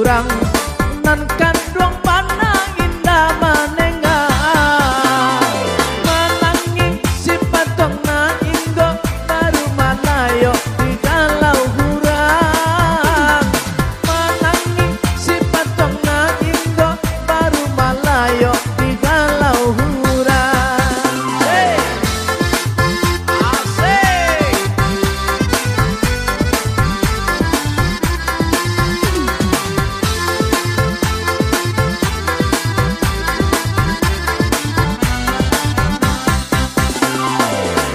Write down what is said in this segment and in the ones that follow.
urang nan kandung panah indah manengan menangi si patongna inggo baru malayo di galau hurang menangi si patongna inggo baru malayo di galau hurang. Hey! Asik!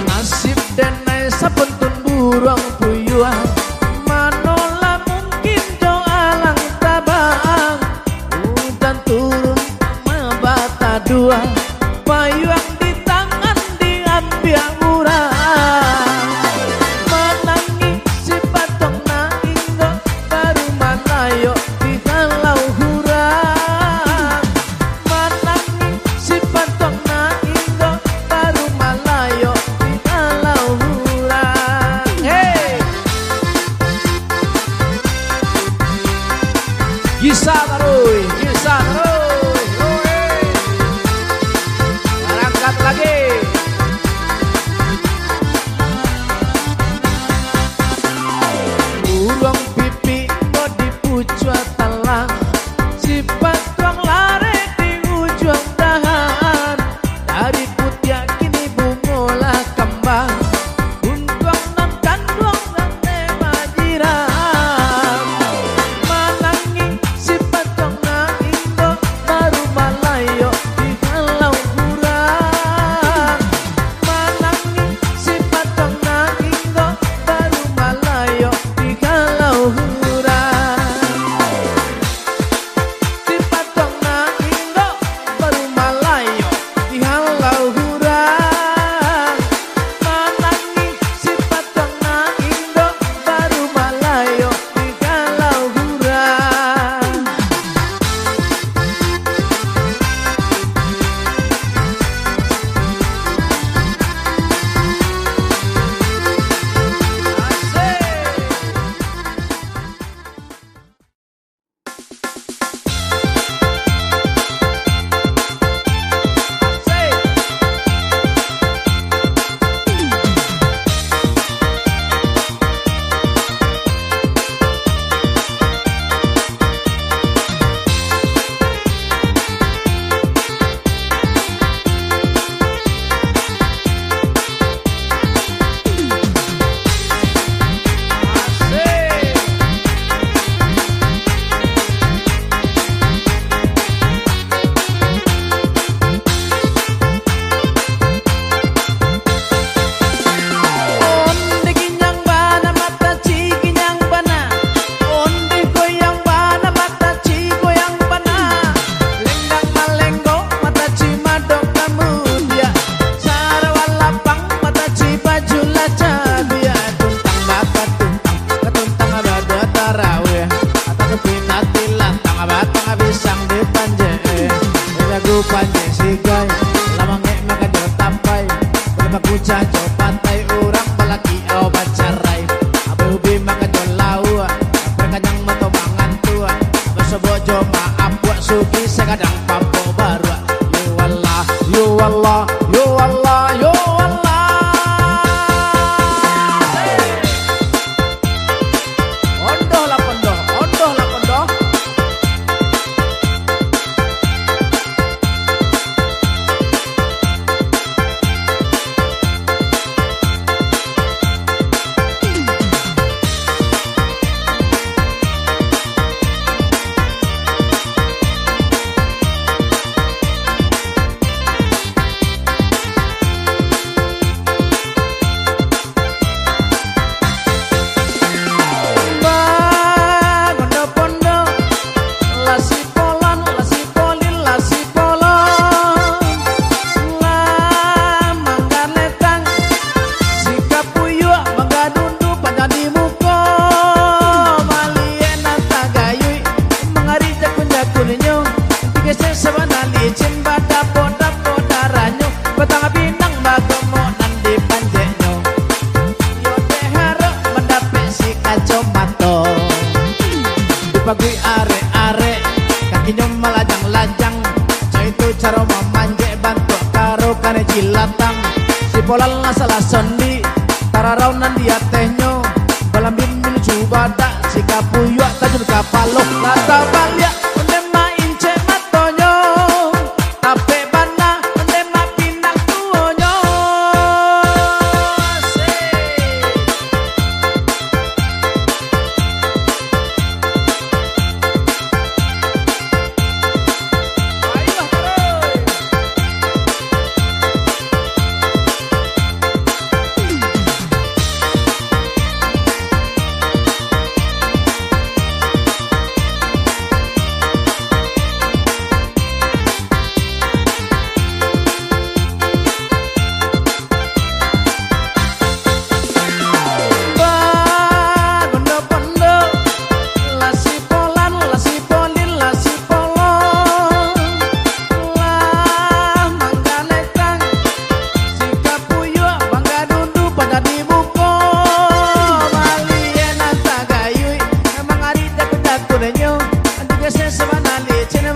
Nasib denai sapuntun burung puyuang manola mungkin do alang tabang udan turun mabata dua payuang di tangan diambil murah menangi si patongna inggo baru malayo di galau hurang menangi si patongna inggo baru malayo di galau hurang. Hey! Gisa taruy, gisa taruy. Oi. Berangkat lagi. Urang pipi mau dipucua talang si patong lare di ujung dahan dari putih kini bungola kembang untuang nan kandung nan majiran menangi si patongna inggo baru malayo di galau hurang menangi si patongna inggo baru malayo di galau hurang si patongna inggo baru malayo di galau hurang menangi si patongna inggo baru malayo di galau hurang. Onde ginyang bana mata ci ginyang bana onde goyang bana mata ci goyang bana lenggang malenggo mata ci madok kamudia sarawal lapang mata ci baju laca dia tuntang bakat tuntang abada tarawih mata kepinati lantang abatang abisang di panje lagu panje sigai lamangek maka tapai aku jajo pantai urang balaki au bacarai abe ubi maka jolau berkanyang mato mangan tua besobojo maaf buat sugi sekadang pampo baru yo wallah yo wallah yo wallah yo wallah. Ondoh lah pondoh, ondoh lah pondoh. pagi are senyum melajang-lajang. Itu cara memanjek bantu karo kane cilatang. Si polal salah sendi tararaunan dia tehnya. Balam bimbing coba tak si kapuyuk tajun kapalo. Lata balia undema ince matonyo. Tape bana undema pinang tuonyo. Chene